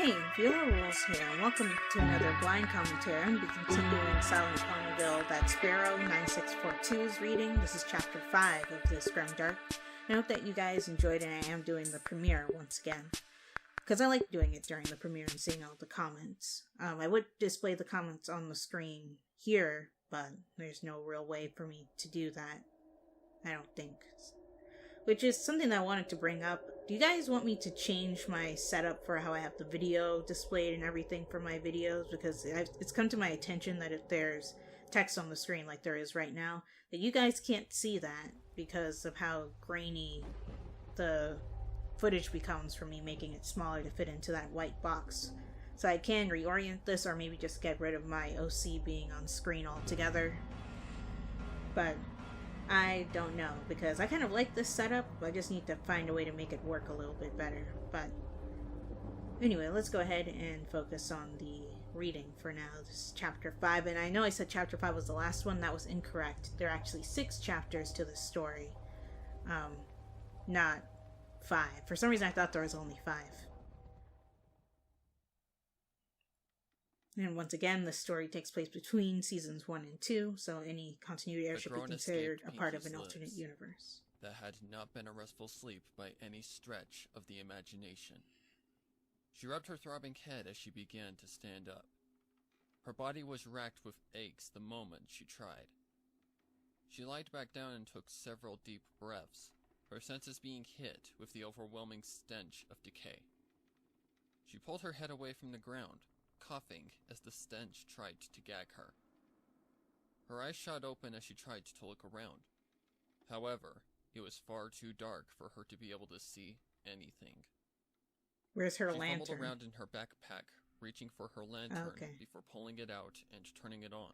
Hey, Viola Rules here, and welcome to another blind commentary. I'm going to be continuing Silent Ponyville that Sparrow 9642 is reading. This is chapter 5 of this GRIMDARK. I hope that you guys enjoyed it. I am doing the premiere once again, because I like doing it during the premiere and seeing all the comments. I would display the comments on the screen here, but there's no real way for me to do that, I don't think. Which is something that I wanted to bring up. Do you guys want me to change my setup for how I have the video displayed and everything for my videos? Because it's come to my attention that if there's text on the screen like there is right now, that you guys can't see that because of how grainy the footage becomes for me making it smaller to fit into that white box. So I can reorient this or maybe just get rid of my OC being on screen altogether. But I don't know, because I kind of like this setup. I just need to find a way to make it work a little bit better. But anyway, let's go ahead and focus on the reading for now. This is chapter 5, and I know I said chapter 5 was the last one. That was incorrect. There are actually 6 chapters to this story, not 5. For some reason I thought there was only 5. And once again, the story takes place between seasons 1 and 2, so any continuity error should be considered a part of an alternate universe. That had not been a restful sleep by any stretch of the imagination. She rubbed her throbbing head as she began to stand up. Her body was racked with aches the moment she tried. She lied back down and took several deep breaths, her senses being hit with the overwhelming stench of decay. She pulled her head away from the ground, coughing as the stench tried to gag her. Her eyes shot open as she tried to look around. However, it was far too dark for her to be able to see anything. Where's her She lantern? fumbled around in her backpack, reaching for her lantern before pulling it out and turning it on.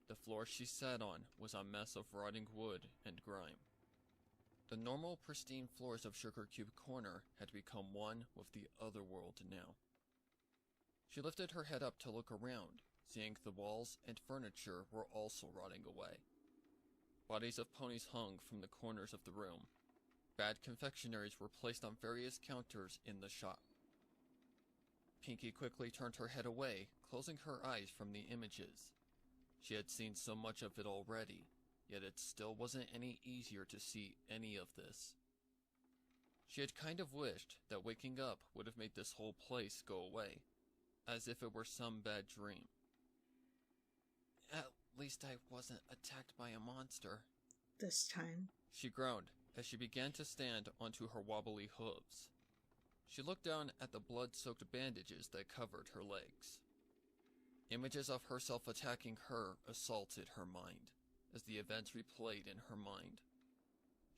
The floor she sat on was a mess of rotting wood and grime. The normal, pristine floors of Sugar Cube Corner had become one with the other world now. She lifted her head up to look around, seeing the walls and furniture were also rotting away. Bodies of ponies hung from the corners of the room. Bad confectionaries were placed on various counters in the shop. Pinkie quickly turned her head away, closing her eyes from the images. She had seen so much of it already, yet it still wasn't any easier to see any of this. She had kind of wished that waking up would have made this whole place go away, as if it were some bad dream. At least I wasn't attacked by a monster. This time. She groaned as she began to stand onto her wobbly hooves. She looked down at the blood-soaked bandages that covered her legs. Images of herself attacking her assaulted her mind, as the events replayed in her mind.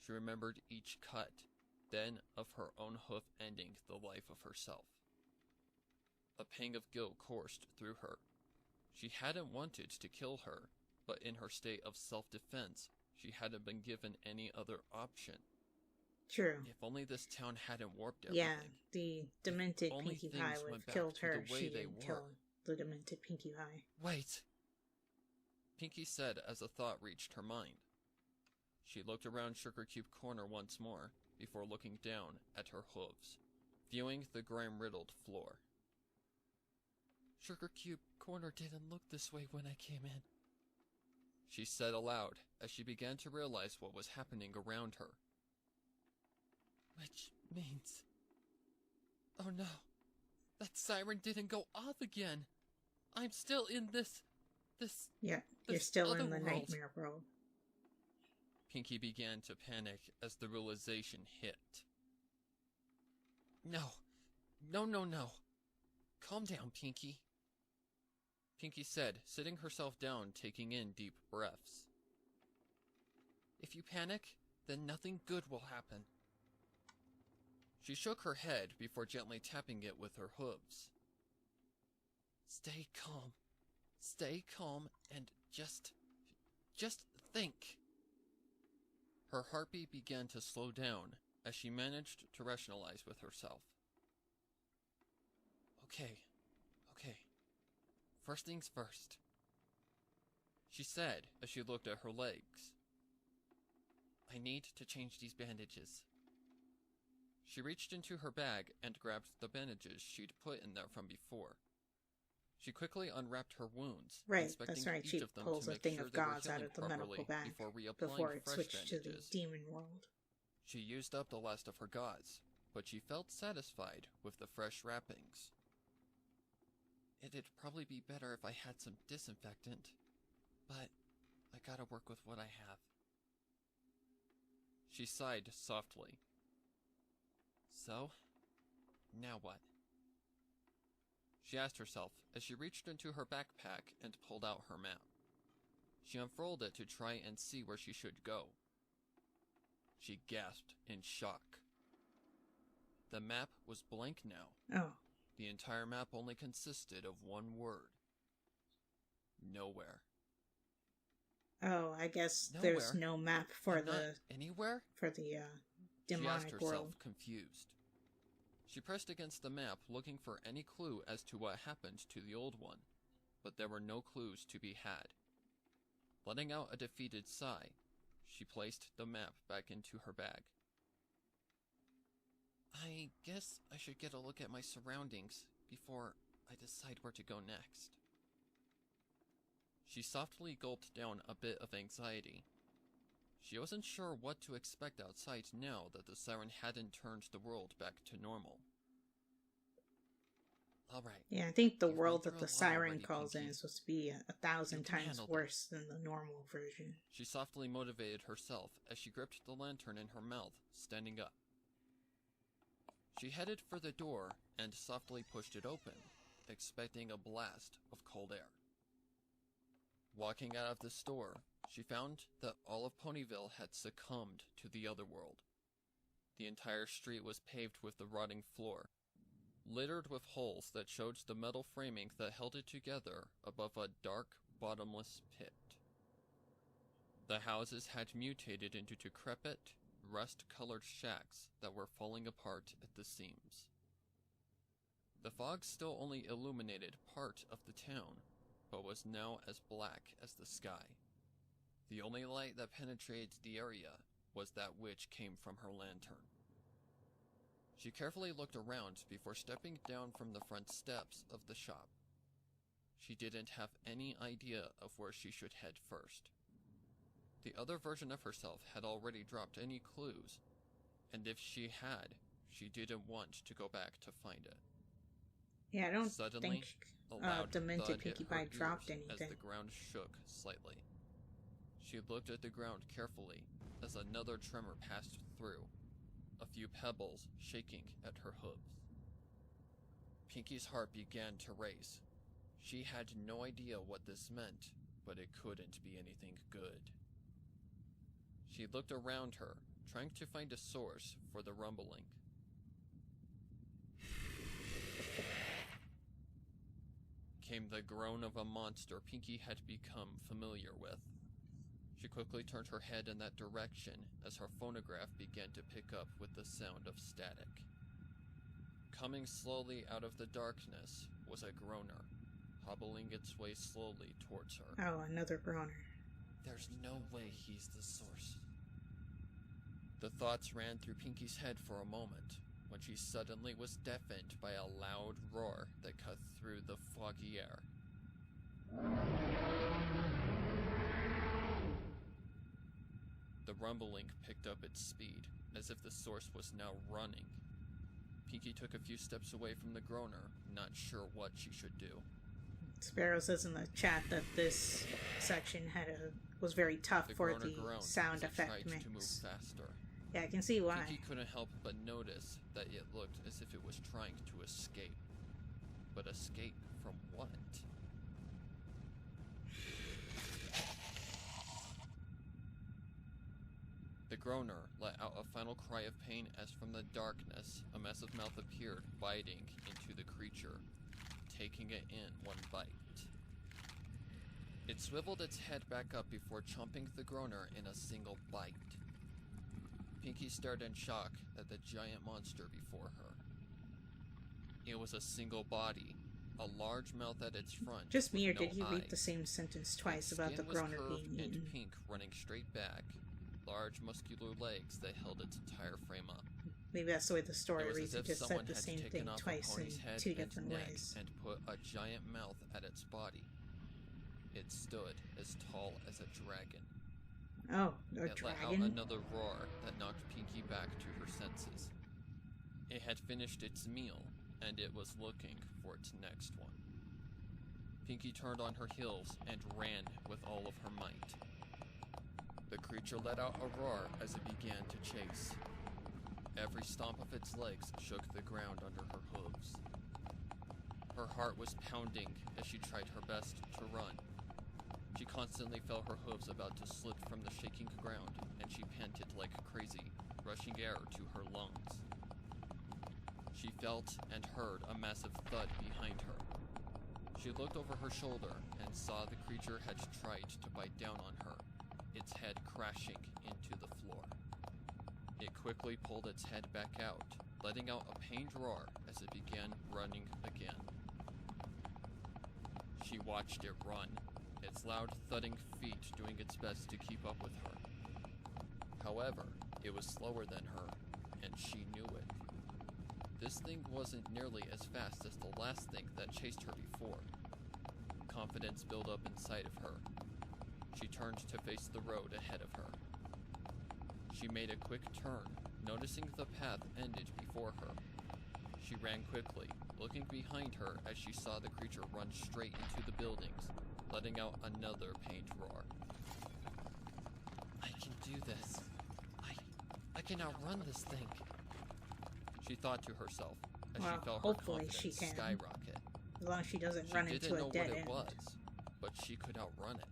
She remembered each cut, then of her own hoof ending the life of herself. A pang of guilt coursed through her. She hadn't wanted to kill her, but in her state of self-defense, she hadn't been given any other option. True. If only this town hadn't warped everything. Yeah, the demented Pinkie Pie would have killed her. She didn't kill the demented Pinkie Pie. Wait! Pinkie said as a thought reached her mind. She looked around Sugar Cube Corner once more, before looking down at her hooves, viewing the grime-riddled floor. Sugar Cube Corner didn't look this way when I came in, she said aloud as she began to realize what was happening around her. Which means... Oh no, that siren didn't go off again. I'm still in this... Yeah, you're still in the world. nightmare world. Pinkie began to panic as the realization hit. No. Calm down, Pinkie. Pinkie said, sitting herself down, taking in deep breaths. If you panic, then nothing good will happen. She shook her head before gently tapping it with her hooves. Stay calm, and just think. Her heartbeat began to slow down as she managed to rationalize with herself. Okay. First things first, she said as she looked at her legs. I need to change these bandages. She reached into her bag and grabbed the bandages she'd put in there from before. She quickly unwrapped her wounds, right, that's right. She pulls a thing of gauze out of the medical bag before it switched to the demon world. She used up the last of her gauze, but she felt satisfied with the fresh wrappings. It'd probably be better if I had some disinfectant, but I gotta work with what I have. She sighed softly. So, now what? She asked herself as she reached into her backpack and pulled out her map. She unfurled it to try and see where she should go. She gasped in shock. The map was blank now. Oh. The entire map only consisted of one word. Nowhere. Oh, I guess there's no map for anywhere? For the demonic she asked herself, world. Confused. She pressed against the map, looking for any clue as to what happened to the old one, but there were no clues to be had. Letting out a defeated sigh, she placed the map back into her bag. I guess I should get a look at my surroundings before I decide where to go next. She softly gulped down a bit of anxiety. She wasn't sure what to expect outside now that the siren hadn't turned the world back to normal. Alright. Yeah, I think the world that the siren calls in is supposed to be 1,000 times worse than the normal version. She softly motivated herself as she gripped the lantern in her mouth, standing up. She headed for the door and softly pushed it open, expecting a blast of cold air. Walking out of the store, she found that all of Ponyville had succumbed to the other world. The entire street was paved with the rotting floor, littered with holes that showed the metal framing that held it together above a dark, bottomless pit. The houses had mutated into decrepit, rust-colored shacks that were falling apart at the seams. The fog still only illuminated part of the town, but was now as black as the sky. The only light that penetrated the area was that which came from her lantern. She carefully looked around before stepping down from the front steps of the shop. She didn't have any idea of where she should head first. The other version of herself had already dropped any clues, and if she had, she didn't want to go back to find it. Yeah, I don't Suddenly, think Demented Pinkie Pie dropped anything. As the ground shook slightly. She looked at the ground carefully as another tremor passed through, a few pebbles shaking at her hooves. Pinkie's heart began to race. She had no idea what this meant, but it couldn't be anything good. She looked around her, trying to find a source for the rumbling. Came the groan of a monster Pinkie had become familiar with. She quickly turned her head in that direction as her phonograph began to pick up with the sound of static. Coming slowly out of the darkness was a groaner, hobbling its way slowly towards her. Oh, another groaner. There's no way he's the source. The thoughts ran through Pinkie's head for a moment, when she suddenly was deafened by a loud roar that cut through the foggy air. The rumbling picked up its speed, as if the source was now running. Pinkie took a few steps away from the groaner, not sure what she should do. Sparrow says in the chat that this section was very tough for the sound effect mix. To move faster. Yeah, I can see why. Pinkie couldn't help but notice that it looked as if it was trying to escape. But escape from what? The groaner let out a final cry of pain as from the darkness, a massive mouth appeared, biting into the creature, taking it in one bite. It swiveled its head back up before chomping the groaner in a single bite. Pinkie stared in shock at the giant monster before her. It was a single body, a large mouth at its front. Just me, or did you read the same sentence twice about the groaner being eaten? And pink running straight back, large muscular legs that held its entire frame up. Maybe that's the way the story reads. It just said the had same taken thing off twice a in pony's head two and different neck ways. and put a giant mouth at its body. It stood as tall as a dragon. Oh, a it dragon? Let out another roar that knocked Pinky back to her senses. It had finished its meal, and it was looking for its next one. Pinky turned on her heels and ran with all of her might. The creature let out a roar as it began to chase. Every stomp of its legs shook the ground under her hooves. Her heart was pounding as she tried her best to run. She constantly felt her hooves about to slip from the shaking ground, and she panted like crazy, rushing air to her lungs. She felt and heard a massive thud behind her. She looked over her shoulder and saw the creature had tried to bite down on her, its head crashing into the floor. It quickly pulled its head back out, letting out a pained roar as it began running again. She watched it run, its loud thudding feet doing its best to keep up with her. However, it was slower than her, and she knew it. This thing wasn't nearly as fast as the last thing that chased her before. Confidence built up inside of her. She turned to face the road ahead of her. She made a quick turn, noticing the path ended before her. She ran quickly, looking behind her as she saw the creature run straight into the buildings, letting out another pained roar. I can do this. I can outrun this thing, she thought to herself as she felt her confidence skyrocket. As long as she doesn't run into a dead end. She didn't know what it was, but she could outrun it.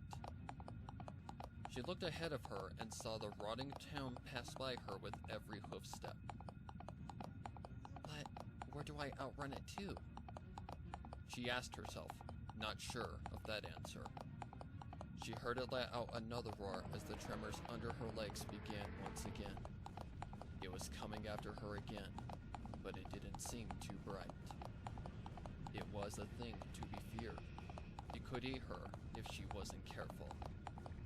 She looked ahead of her and saw the rotting town pass by her with every hoof step. But where do I outrun it to? She asked herself, not sure of that answer. She heard it let out another roar as the tremors under her legs began once again. It was coming after her again, but it didn't seem too bright. It was a thing to be feared. It could eat her if she wasn't careful,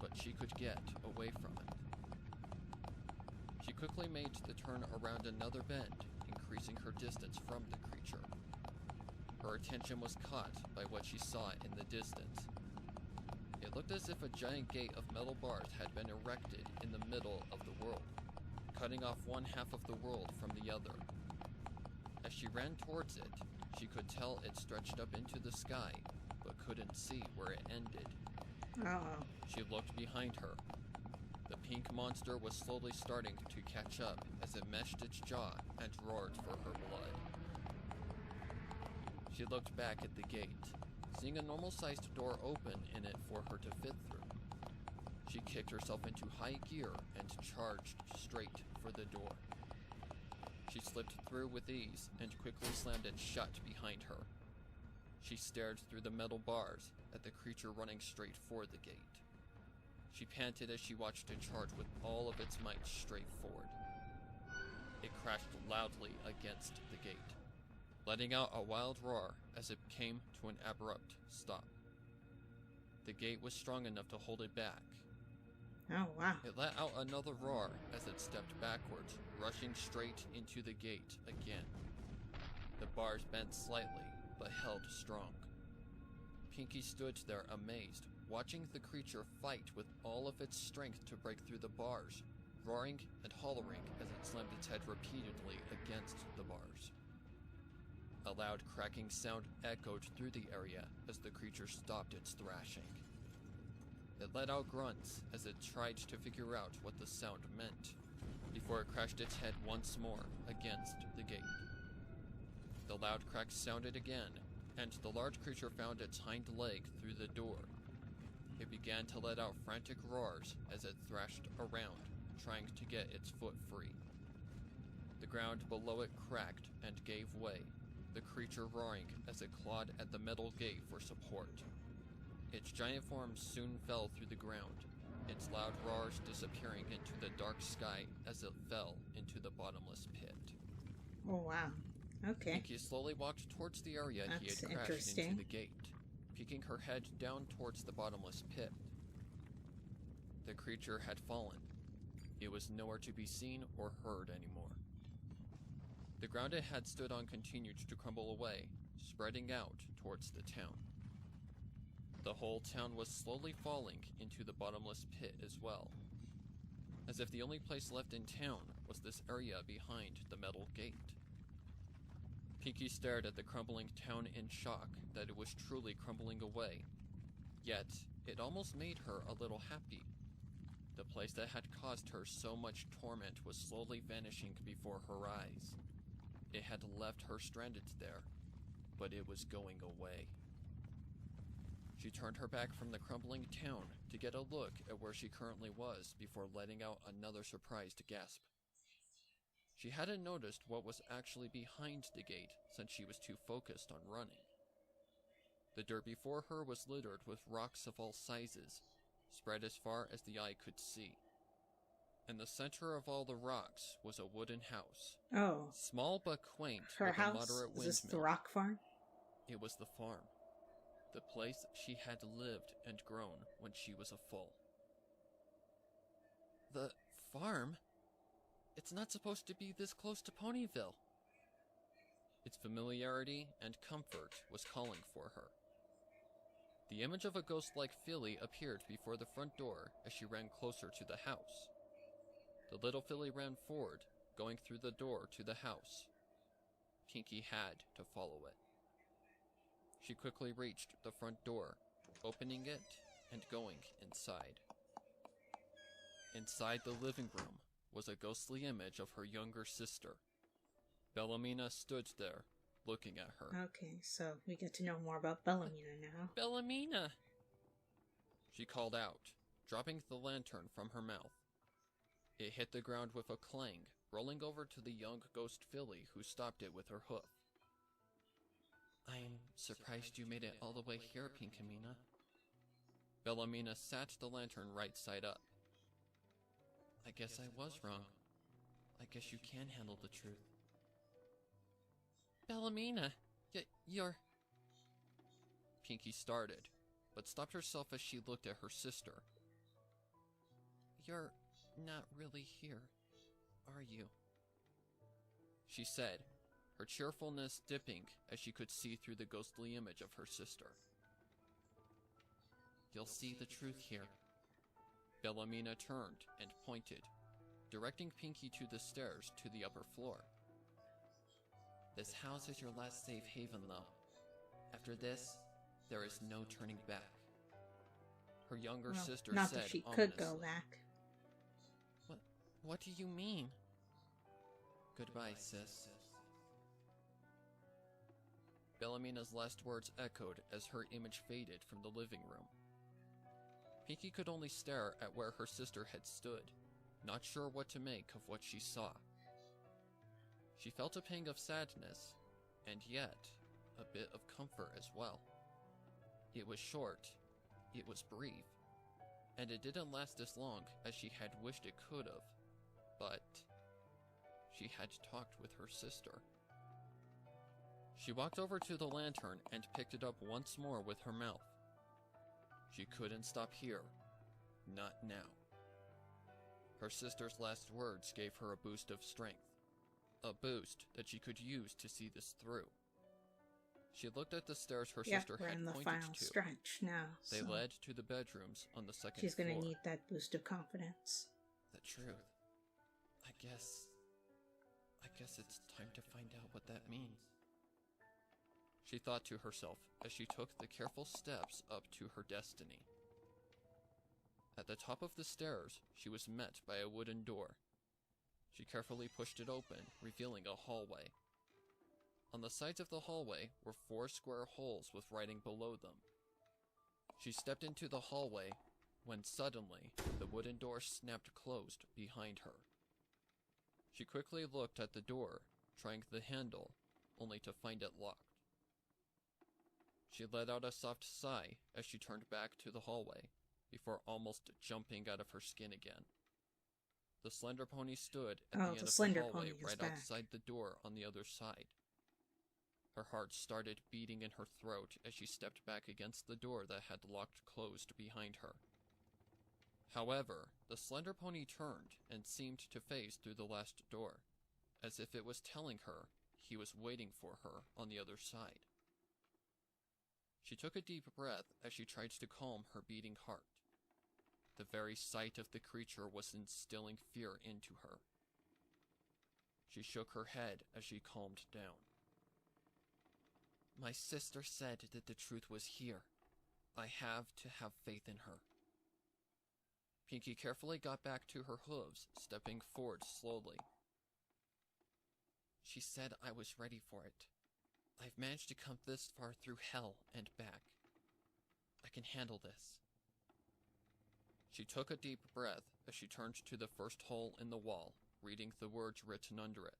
but she could get away from it. She quickly made the turn around another bend, increasing her distance from the creature. Her attention was caught by what she saw in the distance. It looked as if a giant gate of metal bars had been erected in the middle of the world, cutting off one half of the world from the other. As she ran towards it, she could tell it stretched up into the sky, but couldn't see where it ended. Uh-oh. She looked behind her. The pink monster was slowly starting to catch up as it meshed its jaw and roared for her blood. She looked back at the gate, seeing a normal-sized door open in it for her to fit through. She kicked herself into high gear and charged straight for the door. She slipped through with ease and quickly slammed it shut behind her. She stared through the metal bars at the creature running straight for the gate. She panted as she watched it charge with all of its might straight forward. It crashed loudly against the gate, letting out a wild roar as it came to an abrupt stop. The gate was strong enough to hold it back. Oh, wow. It let out another roar as it stepped backwards, rushing straight into the gate again. The bars bent slightly, but held strong. Pinky stood there amazed, watching the creature fight with all of its strength to break through the bars, roaring and hollering as it slammed its head repeatedly against the bars. A loud cracking sound echoed through the area as the creature stopped its thrashing. It let out grunts as it tried to figure out what the sound meant, before it crashed its head once more against the gate. The loud crack sounded again, and the large creature found its hind leg through the door. It began to let out frantic roars as it thrashed around, trying to get its foot free. The ground below it cracked and gave way, the creature roaring as it clawed at the metal gate for support. Its giant form soon fell through the ground, its loud roars disappearing into the dark sky as it fell into the bottomless pit. Oh, wow. Okay. Pinky slowly walked towards the area he had crashed into the gate, peeking her head down towards the bottomless pit. The creature had fallen. It was nowhere to be seen or heard anymore. The ground it had stood on continued to crumble away, spreading out towards the town. The whole town was slowly falling into the bottomless pit as well, as if the only place left in town was this area behind the metal gate. Pinky stared at the crumbling town in shock that it was truly crumbling away, yet it almost made her a little happy. The place that had caused her so much torment was slowly vanishing before her eyes. It had left her stranded there, but it was going away. She turned her back from the crumbling town to get a look at where she currently was before letting out another surprised gasp. She hadn't noticed what was actually behind the gate since she was too focused on running. The dirt before her was littered with rocks of all sizes, spread as far as the eye could see. In the center of all the rocks was a wooden house. Oh. Small but quaint, Her with house? a moderate windmill. Is this the rock farm? It was the farm. The place she had lived and grown when she was a foal. The farm? It's not supposed to be this close to Ponyville. Its familiarity and comfort was calling for her. The image of a ghost-like filly appeared before the front door as she ran closer to the house. The little filly ran forward, going through the door to the house. Pinky had to follow it. She quickly reached the front door, opening it and going inside. Inside the living room was a ghostly image of her younger sister. Bellamina stood there, looking at her. Okay, so we get to know more about Bellamina now. Bellamina! She called out, dropping the lantern from her mouth. It hit the ground with a clang, rolling over to the young ghost filly who stopped it with her hoof. I'm surprised you made it all the way here, Pinkamina. Bellamina sat the lantern right side up. I guess I was wrong. I guess you can handle the truth. Bellamina, you're... Pinky started, but stopped herself as she looked at her sister. You're not really here, are you? She said, her cheerfulness dipping as she could see through the ghostly image of her sister. You'll see the truth here. Bellamina turned and pointed, directing Pinky to the stairs to the upper floor. This house is your last safe haven, though. After this, there is no turning back. Her younger sister not said that she ominously. could go back. What do you mean? Goodbye, sis. Bellamina's last words echoed as her image faded from the living room. Pinky could only stare at where her sister had stood, not sure what to make of what she saw. She felt a pang of sadness, and yet a bit of comfort as well. It was short, it was brief, and it didn't last as long as she had wished it could have, but she had talked with her sister. She walked over to the lantern and picked it up once more with her mouth. She couldn't stop here. Not now. Her sister's last words gave her a boost of strength. A boost that she could use to see this through. She looked at the stairs her sister had pointed to. We're in the final stretch now. They led to the bedrooms on the second floor. She's gonna need that boost of confidence. The truth. I guess it's time to find out what that means. She thought to herself as she took the careful steps up to her destiny. At the top of the stairs, she was met by a wooden door. She carefully pushed it open, revealing a hallway. On the sides of the hallway were 4 square holes with writing below them. She stepped into the hallway when suddenly the wooden door snapped closed behind her. She quickly looked at the door, trying the handle, only to find it locked. She let out a soft sigh as she turned back to the hallway, before almost jumping out of her skin again. The slender pony stood at the end of the hallway right outside the door on the other side. Her heart started beating in her throat as she stepped back against the door that had locked closed behind her. However, the slender pony turned and seemed to phase through the last door, as if it was telling her he was waiting for her on the other side. She took a deep breath as she tried to calm her beating heart. The very sight of the creature was instilling fear into her. She shook her head as she calmed down. My sister said that the truth was here. I have to have faith in her. Pinky carefully got back to her hooves, stepping forward slowly. She said I was ready for it. I've managed to come this far through hell and back. I can handle this. She took a deep breath as she turned to the first hole in the wall, reading the words written under it.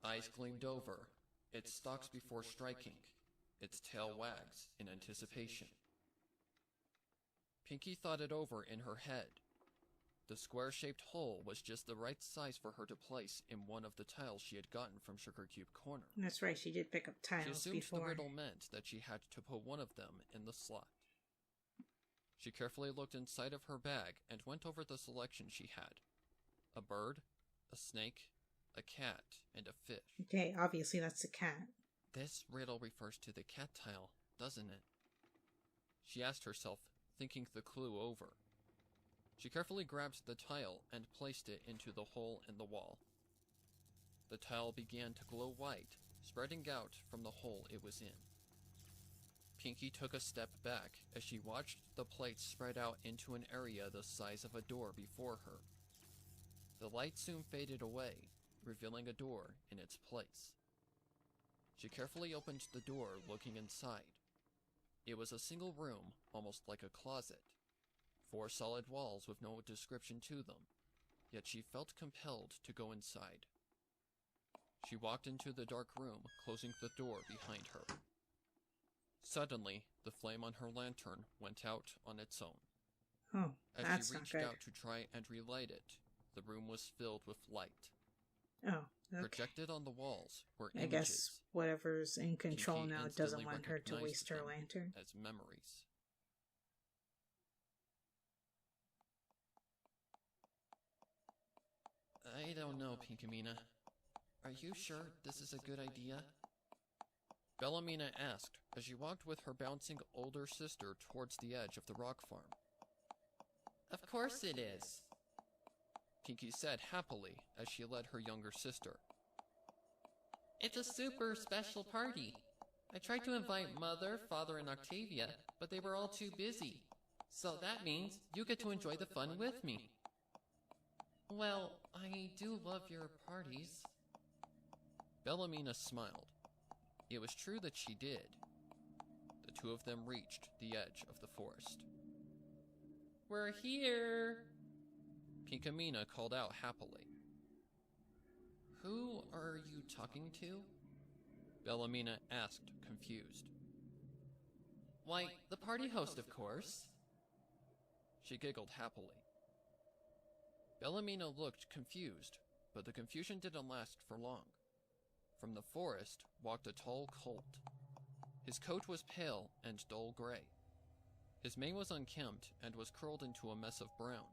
Eyes gleamed over. It stalks before striking. Its tail wags in anticipation. Pinky thought it over in her head. The square-shaped hole was just the right size for her to place in one of the tiles she had gotten from Sugar Cube Corner. That's right, she did pick up tiles before. She assumed the riddle meant that she had to put one of them in the slot. She carefully looked inside of her bag and went over the selection she had. A bird, a snake, a cat, and a fish. Okay, obviously that's a cat. This riddle refers to the cat tile, doesn't it? She asked herself, thinking the clue over. She carefully grabbed the tile and placed it into the hole in the wall. The tile began to glow white, spreading out from the hole it was in. Pinky took a step back as she watched the plates spread out into an area the size of a door before her. The light soon faded away, revealing a door in its place. She carefully opened the door, looking inside. It was a single room, almost like a closet. 4 solid walls with no description to them, yet she felt compelled to go inside. She walked into the dark room, closing the door behind her. Suddenly, the flame on her lantern went out on its own. Oh, as she reached out to try and relight it, the room was filled with light. Oh, okay. Projected on the walls were images. I guess whatever's in control Pinky now doesn't want her to waste her lantern. As memories. I don't know, Pinkamena. Are you sure this is a good idea? Bellamina asked as she walked with her bouncing older sister towards the edge of the rock farm. Of course it is, Pinky said happily as she led her younger sister. It's a super special party. I tried to invite Mother, Father, and Octavia, but they were all too busy. So that means you get to enjoy the fun with me. Well, I do love your parties. Bellamina smiled. It was true that she did. The two of them reached the edge of the forest. We're here! Pinkamena called out happily. Who are you talking to? Bellamina asked, confused. Why, the party host, of course. She giggled happily. Bellamina looked confused, but the confusion didn't last for long. From the forest walked a tall colt. His coat was pale and dull gray. His mane was unkempt and was curled into a mess of brown.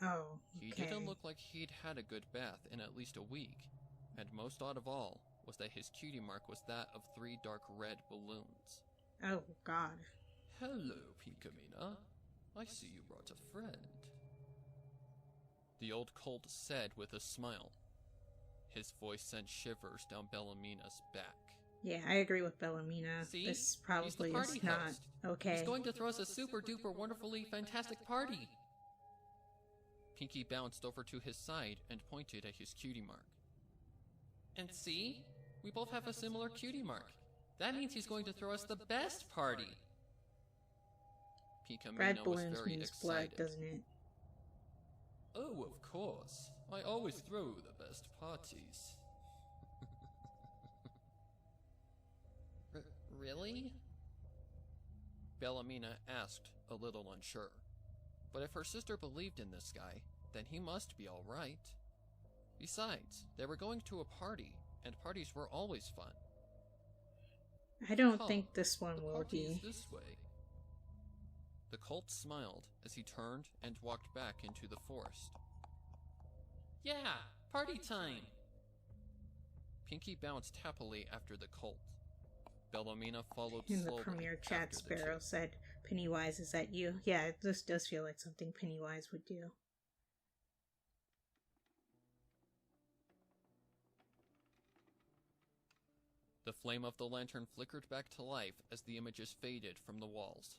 Oh, okay. He didn't look like he'd had a good bath in at least a week, and most odd of all was that his cutie mark was that of 3 dark red balloons. Oh, God. Hello, Pinkamena. I see you brought a friend. The old colt said with a smile. His voice sent shivers down Bellamina's back. Yeah, I agree with Bellamina. See? This probably is not host. okay. He's going to throw us a super-duper wonderfully fantastic party. Pinky bounced over to his side and pointed at his cutie mark. And see? We both have a similar cutie mark. That means he's going to throw us the best party. Red Pinkamena was balloons very means excited. blood, doesn't it? Oh, of course. I always throw the best parties. Really? Bellamina asked, a little unsure. But if her sister believed in this guy, then he must be all right. Besides, they were going to a party, and parties were always fun. I don't think this one will be. This way. The cult smiled as he turned and walked back into the forest. Yeah, party time! Pinky bounced happily after the cult. Bellomina followed In the slowly premiere chat, after the Sparrow two. said, "Pennywise, is that you?" Yeah, this does feel like something Pennywise would do. The flame of the lantern flickered back to life as the images faded from the walls.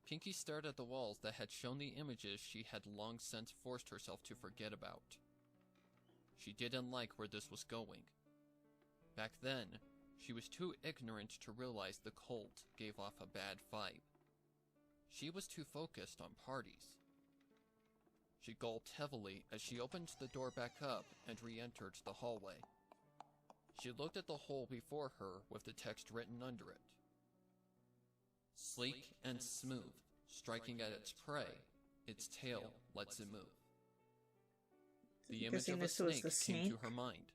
Pinky stared at the walls that had shown the images she had long since forced herself to forget about. She didn't like where this was going. Back then, she was too ignorant to realize the cult gave off a bad vibe. She was too focused on parties. She gulped heavily as she opened the door back up and re-entered the hallway. She looked at the hole before her with the text written under it. Sleek and smooth, striking at its prey, its tail lets it move. The image of a snake came to her mind.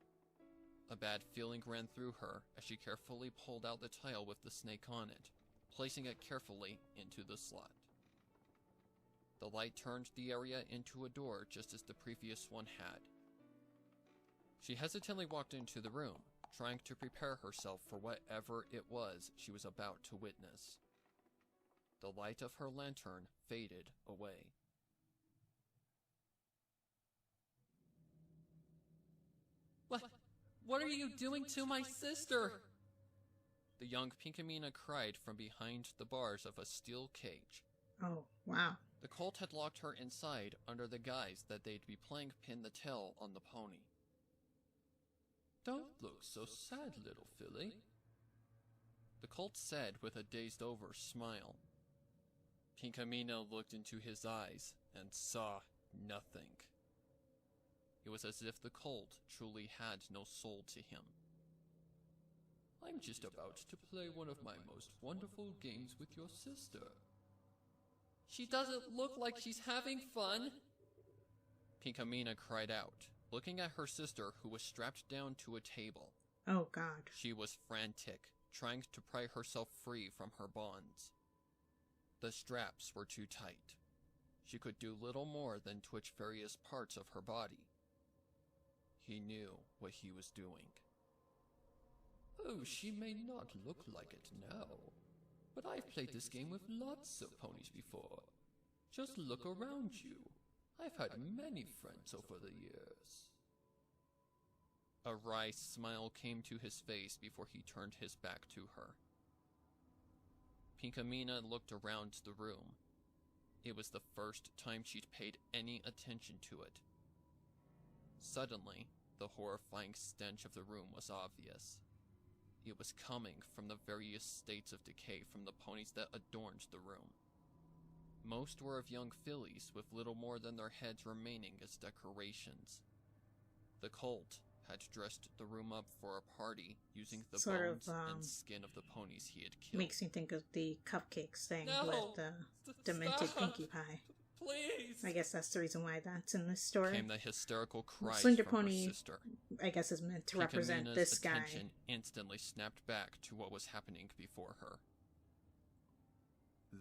A bad feeling ran through her as she carefully pulled out the tile with the snake on it, placing it carefully into the slot. The light turned the area into a door just as the previous one had. She hesitantly walked into the room, trying to prepare herself for whatever it was she was about to witness. The light of her lantern faded away. What are you doing to my sister? The young Pinkamena cried from behind the bars of a steel cage. Oh, wow. The cult had locked her inside under the guise that they'd be playing pin the tail on the pony. Don't look so sad, little filly, the cult said with a dazed-over smile. Pinkamena looked into his eyes and saw nothing. It was as if the cult truly had no soul to him. I'm just about to play one of my most wonderful games with your sister. She doesn't look like she's having fun, Pinkamena cried out, looking at her sister who was strapped down to a table. Oh, God. She was frantic, trying to pry herself free from her bonds. The straps were too tight. She could do little more than twitch various parts of her body. He knew what he was doing. Oh, she may not look like it now, but I've played this game with lots of ponies before. Just look around you. I've had many friends over the years. A wry smile came to his face before he turned his back to her. Pinkamena looked around the room. It was the first time she'd paid any attention to it. Suddenly, the horrifying stench of the room was obvious. It was coming from the various states of decay from the ponies that adorned the room. Most were of young fillies with little more than their heads remaining as decorations. The cult had dressed the room up for a party using the bones and skin of the ponies he had killed. Makes me think of the cupcakes thing with the demented Pinkie Pie. Please! I guess that's the reason why that's in this story. Came the hysterical cries Slender from Pony, her sister. I guess, is meant to represent this guy. Attention instantly snapped back to what was happening before her.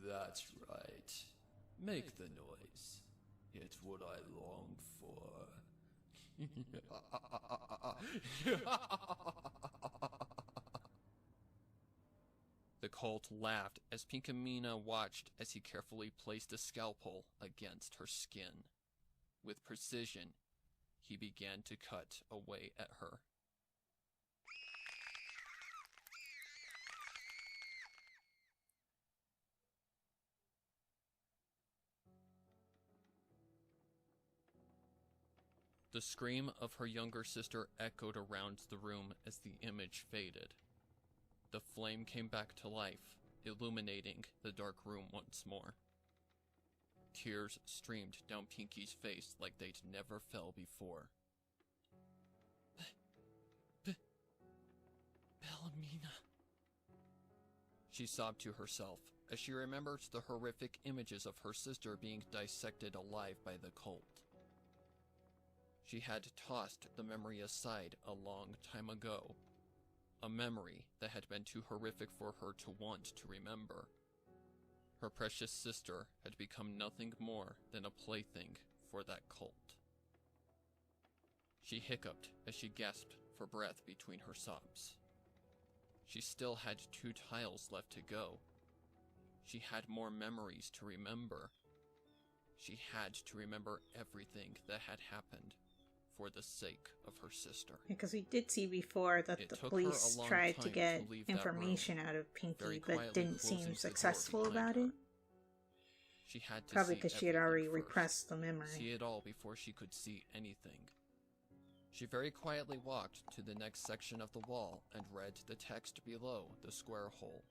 That's right. Make the noise. It's what I long for. The cult laughed as Pinkamena watched as he carefully placed a scalpel against her skin. With precision, he began to cut away at her. The scream of her younger sister echoed around the room as the image faded. The flame came back to life, illuminating the dark room once more. Tears streamed down Pinky's face like they'd never fell before. Bellomina. She sobbed to herself as she remembered the horrific images of her sister being dissected alive by the cult. She had tossed the memory aside a long time ago. A memory that had been too horrific for her to want to remember. Her precious sister had become nothing more than a plaything for that cult. She hiccuped as she gasped for breath between her sobs. She still had 2 tiles left to go. She had more memories to remember. She had to remember everything that had happened for the sake of her sister. Because we did see before that the police tried to get information out of Pinky, but didn't seem successful about it. She had to probably because she had already repressed the memory. See it all before she could see anything. She very quietly walked to the next section of the wall and read the text below the square hole.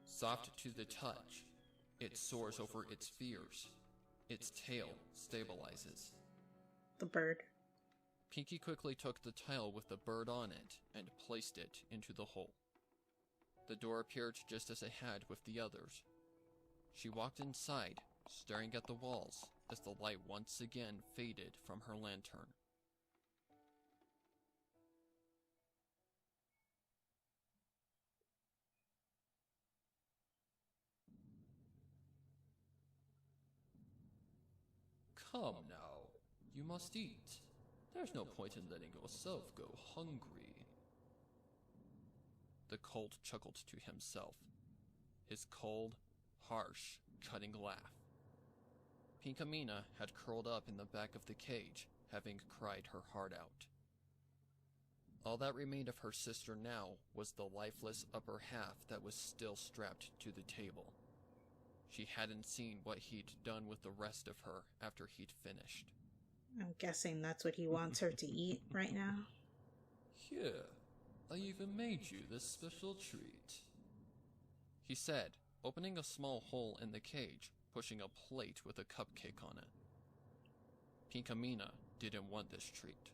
Soft to the touch, it soars over its fears. Its tail stabilizes. The bird. Pinky quickly took the tile with the bird on it and placed it into the hole. The door appeared just as it had with the others. She walked inside, staring at the walls as the light once again faded from her lantern. Come now, you must eat. There's no point in letting yourself go hungry. The colt chuckled to himself, his cold, harsh, cutting laugh. Pinkamena had curled up in the back of the cage, having cried her heart out. All that remained of her sister now was the lifeless upper half that was still strapped to the table. She hadn't seen what he'd done with the rest of her after he'd finished. I'm guessing that's what he wants her to eat right now. Here, I even made you this special treat, he said, opening a small hole in the cage, pushing a plate with a cupcake on it. Pinkamena didn't want this treat.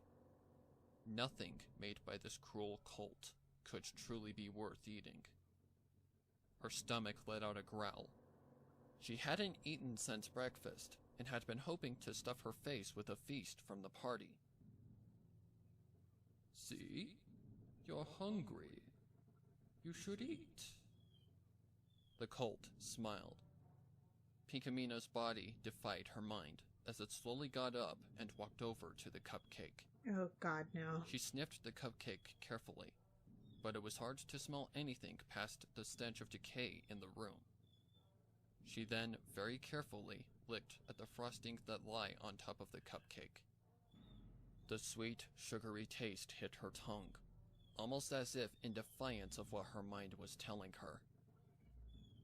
Nothing made by this cruel cult could truly be worth eating. Her stomach let out a growl. She hadn't eaten since breakfast, and had been hoping to stuff her face with a feast from the party. See? You're hungry. You should eat. The colt smiled. Pinkamena's body defied her mind as it slowly got up and walked over to the cupcake. Oh God, no. She sniffed the cupcake carefully, but it was hard to smell anything past the stench of decay in the room. She then very carefully licked at the frosting that lay on top of the cupcake. The sweet, sugary taste hit her tongue, almost as if in defiance of what her mind was telling her.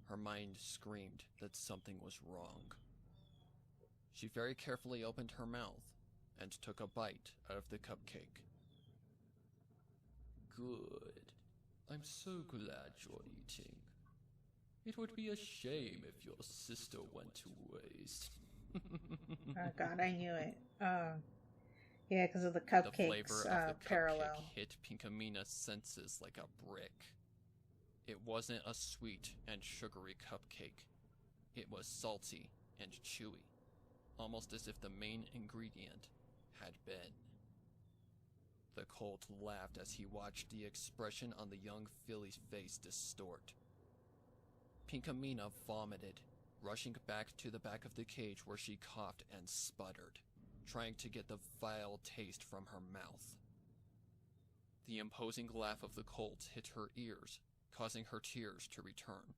Her mind screamed that something was wrong. She very carefully opened her mouth and took a bite out of the cupcake. Good. I'm so glad you're eating. It would be a shame if your sister went to waste. Oh God, I knew it. Yeah, because of the cupcakes. The flavor of the parallel. cupcake hit Pinkamena's senses like a brick. It wasn't a sweet and sugary cupcake. It was salty and chewy, almost as if the main ingredient had been. The colt laughed as he watched the expression on the young filly's face distort. Pinkamena vomited, rushing back to the back of the cage where she coughed and sputtered, trying to get the vile taste from her mouth. The imposing laugh of the colt hit her ears, causing her tears to return.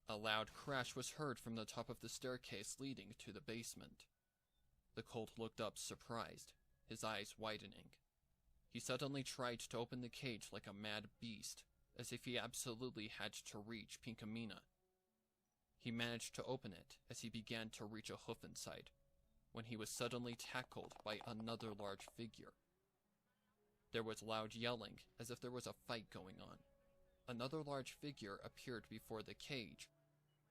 A loud crash was heard from the top of the staircase leading to the basement. The colt looked up surprised, his eyes widening. He suddenly tried to open the cage like a mad beast, as if he absolutely had to reach Pinkamena. He managed to open it as he began to reach a hoof inside, when he was suddenly tackled by another large figure. There was loud yelling, as if there was a fight going on. Another large figure appeared before the cage,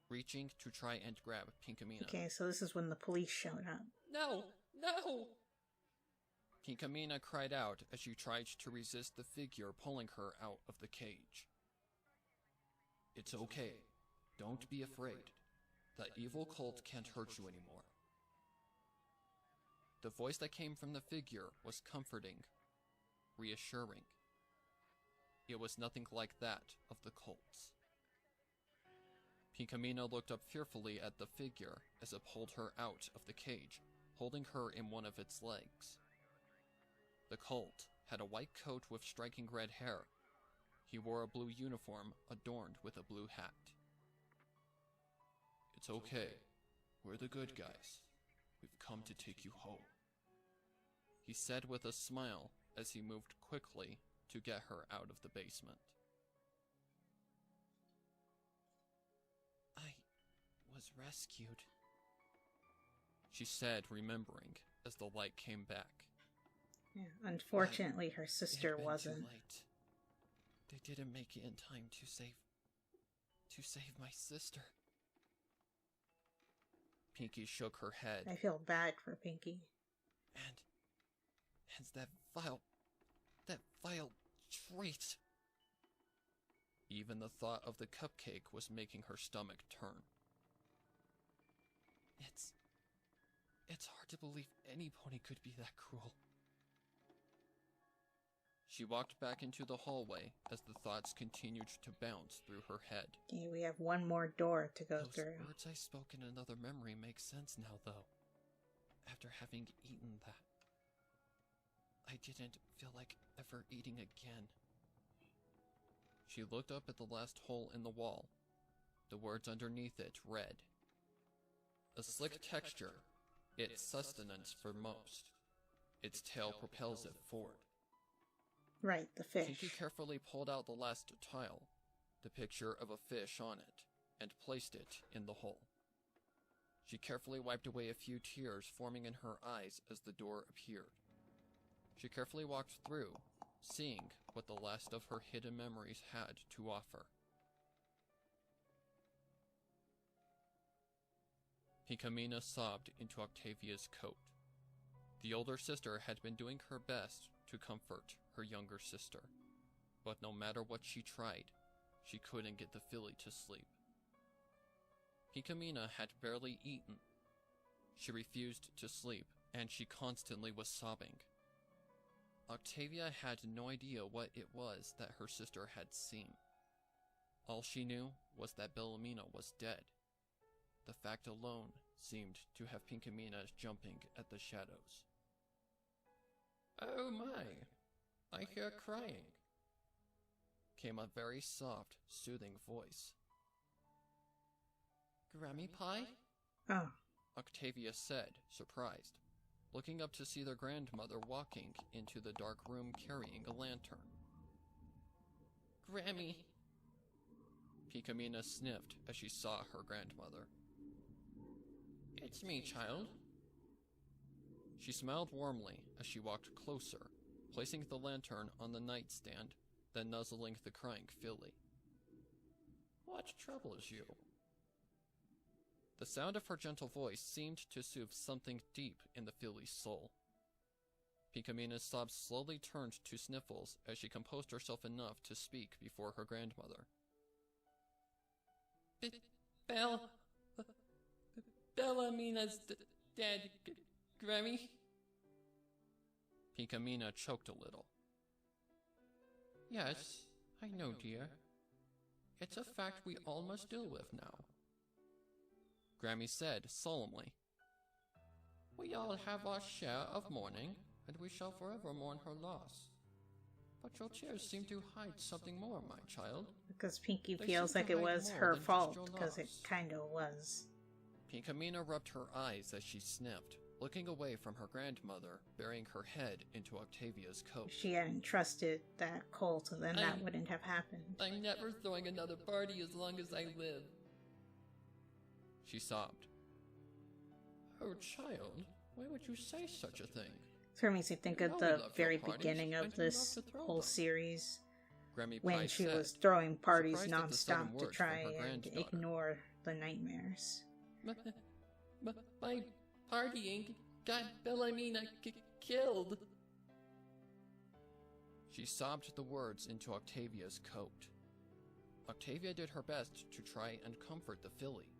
reaching to try and grab Pinkamena. Okay, so this is when the police showed up. No! No! Pinkamena cried out as she tried to resist the figure pulling her out of the cage. It's okay. Don't be afraid. That evil cult can't hurt you anymore. The voice that came from the figure was comforting, reassuring. It was nothing like that of the cults. Pinkamena looked up fearfully at the figure as it pulled her out of the cage, holding her in one of its legs. The cult had a white coat with striking red hair. He wore a blue uniform adorned with a blue hat. It's okay. We're the good guys. We've come to take you home, he said with a smile as he moved quickly to get her out of the basement. I was rescued, she said, remembering as the light came back. Yeah, unfortunately, her sister wasn't. Too late. They didn't make it in time to save my sister. Pinky shook her head. I feel bad for Pinky. And that vile trait. Even the thought of the cupcake was making her stomach turn. It's hard to believe any pony could be that cruel. She walked back into the hallway as the thoughts continued to bounce through her head. Okay, we have one more door to go through. Those words I spoke in another memory make sense now, though. After having eaten that, I didn't feel like ever eating again. She looked up at the last hole in the wall. The words underneath it read, "A slick texture, its sustenance for most. Its tail propels it forward." Right, the fish. Pinky carefully pulled out the last tile, the picture of a fish on it, and placed it in the hole. She carefully wiped away a few tears forming in her eyes as the door appeared. She carefully walked through, seeing what the last of her hidden memories had to offer. Pinkamena sobbed into Octavia's coat. The older sister had been doing her best to comfort her younger sister, but no matter what she tried, she couldn't get the filly to sleep. Pinkamena had barely eaten. She refused to sleep, and she constantly was sobbing. Octavia had no idea what it was that her sister had seen. All she knew was that Bellamina was dead. The fact alone seemed to have Pinkamena jumping at the shadows. "Oh my, I hear crying," came a very soft, soothing voice. "Grammy Pie?" Oh. Octavia said, surprised, looking up to see their grandmother walking into the dark room carrying a lantern. "Grammy!" Pinkamena sniffed as she saw her grandmother. "It's me, child." She smiled warmly as she walked closer, placing the lantern on the nightstand, then nuzzling the crying filly. "What troubles you?" The sound of her gentle voice seemed to soothe something deep in the filly's soul. Pinkamena's sobs slowly turned to sniffles as she composed herself enough to speak before her grandmother. Bellamina's dead, Grammy." Pinkamena choked a little. "Yes, I know, dear. It's a fact we all must deal with now," Grammy said solemnly. "We all have our share of mourning, and we shall forever mourn her loss. But your tears seem to hide something more, my child." Because Pinky They feels seem like to it hide was more her than just fault, your because it loss. kinda was. Pinkamena rubbed her eyes as she sniffed, looking away from her grandmother, burying her head into Octavia's coat. If she hadn't trusted that cult, then that wouldn't have happened. "I'm never throwing another party as long as I live." She sobbed. "Oh, child, why would you say such a thing?" So it makes me think You of know we the love very your parties, beginning of and you this love to throw whole them. series, Grammy when Pie she said, was throwing parties surprised at the sudden nonstop to words try from her and granddaughter. ignore the nightmares. My partying got Bellamina killed." She sobbed the words into Octavia's coat. Octavia did her best to try and comfort the filly.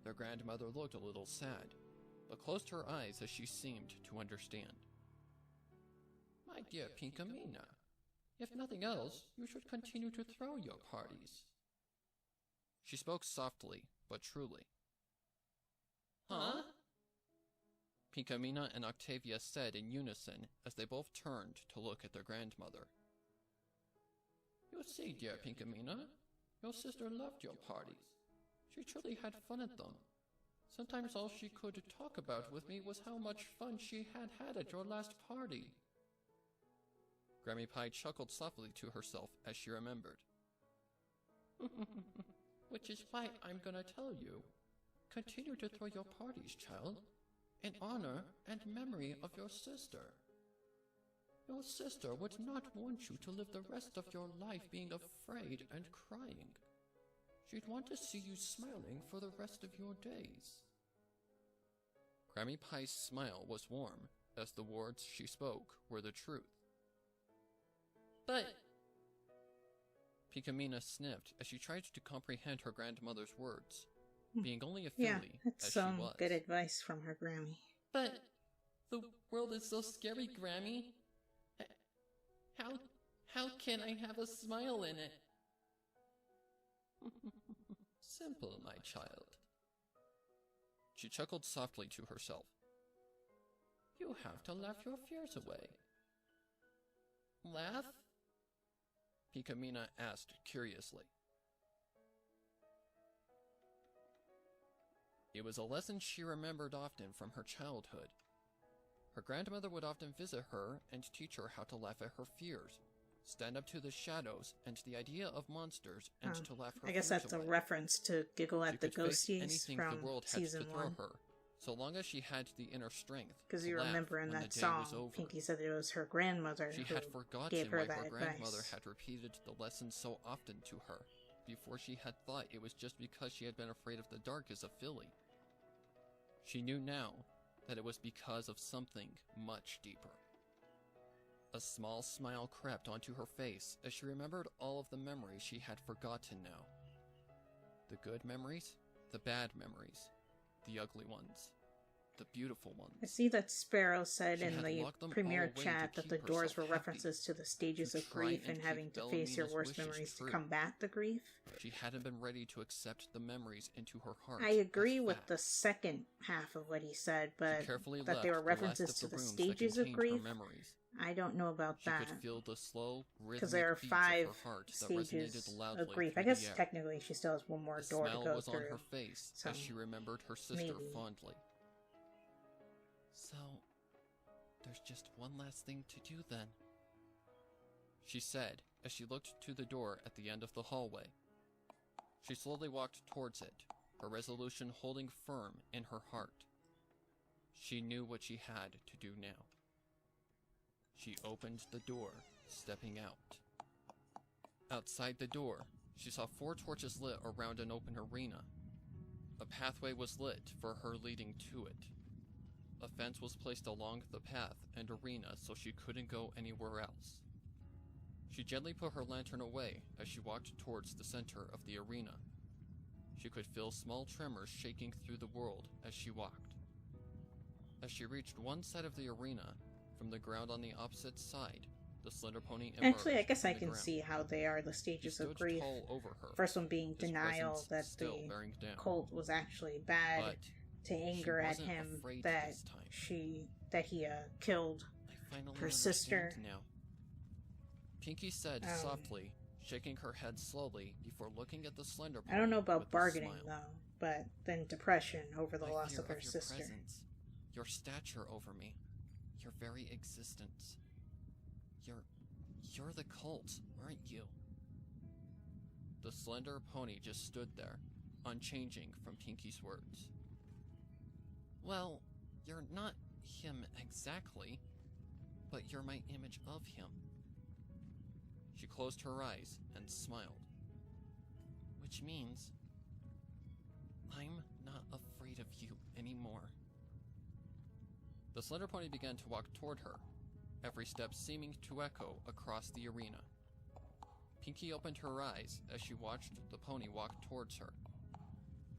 Their grandmother looked a little sad, but closed her eyes as she seemed to understand. "My dear Pinkamena, if nothing else, you should continue to throw your parties." She spoke softly, but truly. Huh? Pinkamena and Octavia said in unison as they both turned to look at their grandmother. You see, dear Pinkamena, your sister loved your parties. She truly had fun at them. Sometimes all she could talk about with me was how much fun she had had at your last party. Grammy Pie chuckled softly to herself as she remembered. Which is why I'm gonna tell you. Continue to throw your parties, child, in honor and memory of your sister. Your sister would not want you to live the rest of your life being afraid and crying. She'd want to see you smiling for the rest of your days. Grammy Pie's smile was warm, as the words she spoke were the truth. But... Pinkamena sniffed as she tried to comprehend her grandmother's words, being only a Yeah, filly that's as some she was. good advice from her Grammy. But... the world is so scary, Grammy. How can I have a smile in it? Simple, my child. She chuckled softly to herself. You have to laugh your fears away. Laugh? Pinkamena asked curiously. It was a lesson she remembered often from her childhood. Her grandmother would often visit her and teach her how to laugh at her fears, stand up to the shadows and the idea of monsters, and to laugh her I guess fears that's away. a reference to Giggle at the Ghosties from the world had season to throw 1. her, so long as she had the inner strength. Because to you laugh remember in when that the day song, was over. Pinky said it was her grandmother She who had forgotten gave her why that her grandmother advice. had repeated the lesson so often to her, before she had thought it was just because she had been afraid of the dark as a filly. She knew now that it was because of something much deeper. A small smile crept onto her face as she remembered all of the memories she had forgotten now. The good memories, the bad memories, the ugly ones, the beautiful ones. I see that Sparrow said She in had the locked them premiere all away chat to that the keep doors herself were happy, references to the stages to of try grief and and having keep to face your Bellamy's worst wishes memories to true. combat the grief. She hadn't been ready to accept the memories into her heart. I agree as with fact. the second half of what he said, but Carefully that they were left the last references of to the rooms that stages of contained grief, her memories. I don't know about She that. could feel the slow, Because there are rhythmic beats 5 of her heart that stages resonated loudly of grief. through I guess the air. technically she still has one more The door to smile go was through. on her face so as she remembered her sister maybe. fondly. So, there's just one last thing to do then, She said as she looked to the door at the end of the hallway. She slowly walked towards it, her resolution holding firm in her heart. She knew what she had to do now. She opened the door, stepping out. Outside the door, she saw 4 torches lit around an open arena. A pathway was lit for her leading to it. A fence was placed along the path and arena so she couldn't go anywhere else. She gently put her lantern away as she walked towards the center of the arena. She could feel small tremors shaking through the world as she walked. As she reached one side of the arena, from the ground on the opposite side, the slender pony emerged. Actually, I guess from I the can ground. see how they are the He stages stood of grief. tall over her, First one being his denial presence that still the bearing down. cult was actually bad, But to anger at wasn't him afraid that this time. he killed I finally her sister. understand now. Pinky said softly, shaking her head slowly before looking at the slender pony. I don't know with about a bargaining smile. though, but then depression over the My loss fear of her your sister. presence, your stature over me, your very existence. You're the cult, aren't you? The slender pony just stood there, unchanging from Pinky's words. Well, you're not him exactly, but you're my image of him. She closed her eyes and smiled. Which means I'm not afraid of you anymore. The slender pony began to walk toward her, every step seeming to echo across the arena. Pinky opened her eyes as she watched the pony walk towards her.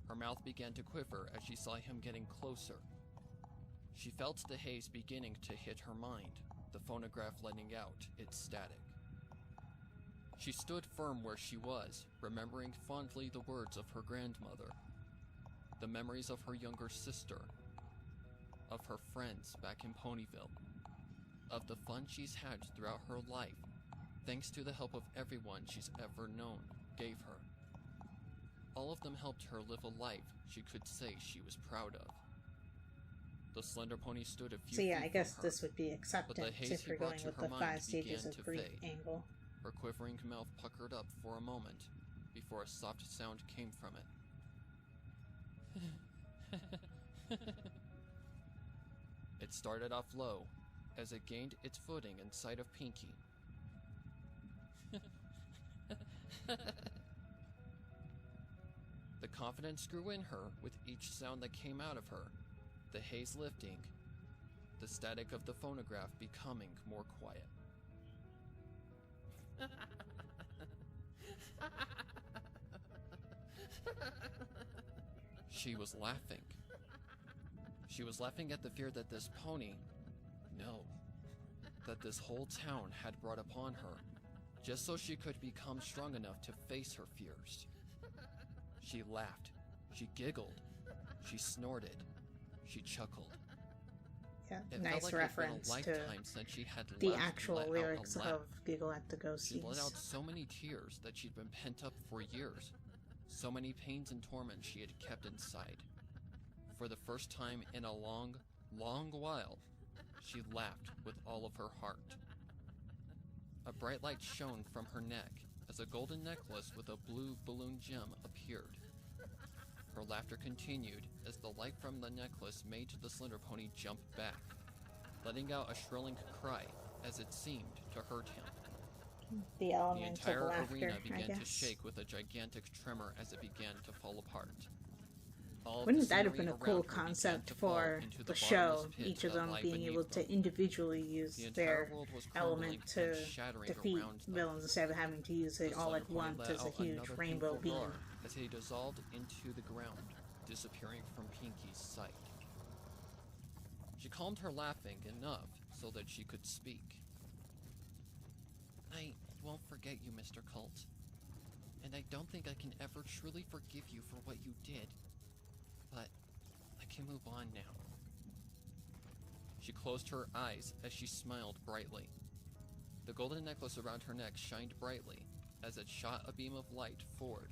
Her mouth began to quiver as she saw him getting closer. She felt the haze beginning to hit her mind, the phonograph letting out its static. She stood firm where she was, remembering fondly the words of her grandmother, the memories of her younger sister, of her friends back in Ponyville, of the fun she's had throughout her life, thanks to the help of everyone she's ever known gave her. All of them helped her live a life she could say she was proud of. The slender pony stood a few So yeah, feet I guess from her, this would be acceptance if you're going with the 5 stages of grief angle. Her quivering mouth puckered up for a moment before a soft sound came from it. It started off low as it gained its footing in sight of Pinky. The confidence grew in her with each sound that came out of her, the haze lifting, the static of the phonograph becoming more quiet. She was laughing. She was laughing at the fear that this pony, no, that this whole town had brought upon her, just so she could become strong enough to face her fears. She laughed, she giggled, she snorted, she chuckled. Yeah, it nice felt like reference it been a to lifetime since she had the laughed actual and let lyrics out a laugh. of Giggle at the She Ghosties. let out so many tears that she'd been pent up for years, so many pains and torments she had kept inside. For the first time in a long, long while, she laughed with all of her heart. A bright light shone from her neck as a golden necklace with a blue balloon gem appeared. Her laughter continued as the light from the necklace made the slender pony jump back, letting out a shrilling cry as it seemed to hurt him. The element The entire of laughter, arena began I to guess. shake with a gigantic tremor as it began to fall apart. All of Wouldn't the that have scenery been a around cool her began concept to fall for into the the show? bottomless pit Each of that them lay being beneath able them. to individually use The their entire world was element crumbling to and shattering defeat around them. villains instead of having to use it The all slender at pony once let as a out huge another rainbow painful beam. roar as he dissolved into the ground, disappearing from Pinky's sight. She calmed her laughing enough so that she could speak. I won't forget you, Mr. Colt. And I don't think I can ever truly forgive you for what you did. But I can move on now. She closed her eyes as she smiled brightly. The golden necklace around her neck shined brightly as it shot a beam of light forward,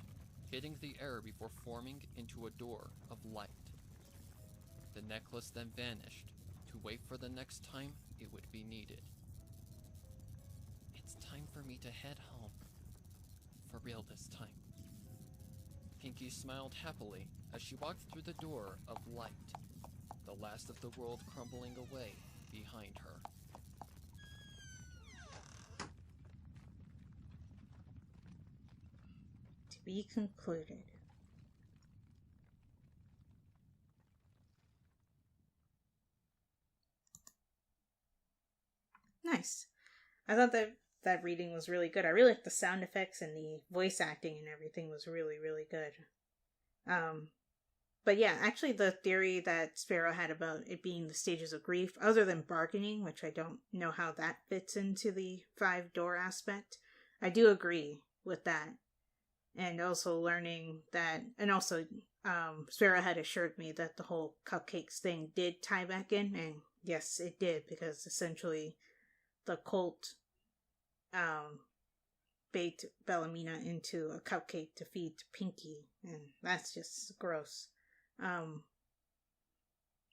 hitting the air before forming into a door of light. The necklace then vanished, to wait for the next time it would be needed. It's time for me to head home. For real this time. Pinky smiled happily as she walked through the door of light, the last of the world crumbling away behind her. To be concluded. Nice. I thought that reading was really good. I really liked the sound effects and the voice acting and everything was really, really good. But yeah, actually the theory that Sparrow had about it being the stages of grief, other than bargaining, which I don't know how that fits into the 5-door aspect, I do agree with that. And also learning that, and also Sparrow had assured me that the whole cupcakes thing did tie back in, and yes, it did, because essentially the cult baked Bellamina into a cupcake to feed to Pinky, and that's just gross.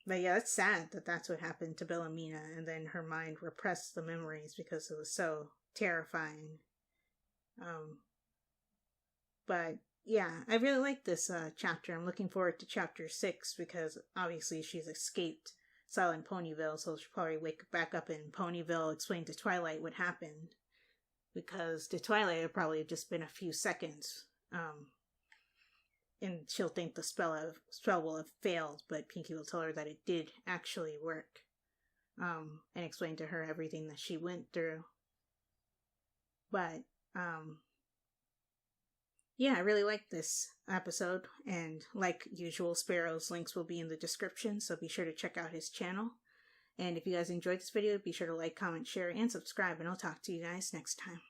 But yeah, it's sad that that's what happened to Bellamina, and then her mind repressed the memories because it was so terrifying. But yeah, I really like this chapter. I'm looking forward to chapter 6 because obviously she's escaped Silent Ponyville, so she'll probably wake back up in Ponyville, explain to Twilight what happened. Because to Twilight, it probably have just been a few seconds. And she'll think the spell will have failed, but Pinky will tell her that it did actually work. And explain to her everything that she went through. But, yeah, I really like this episode, and like usual, Sparrow's links will be in the description, so be sure to check out his channel. And if you guys enjoyed this video, be sure to like, comment, share, and subscribe, and I'll talk to you guys next time.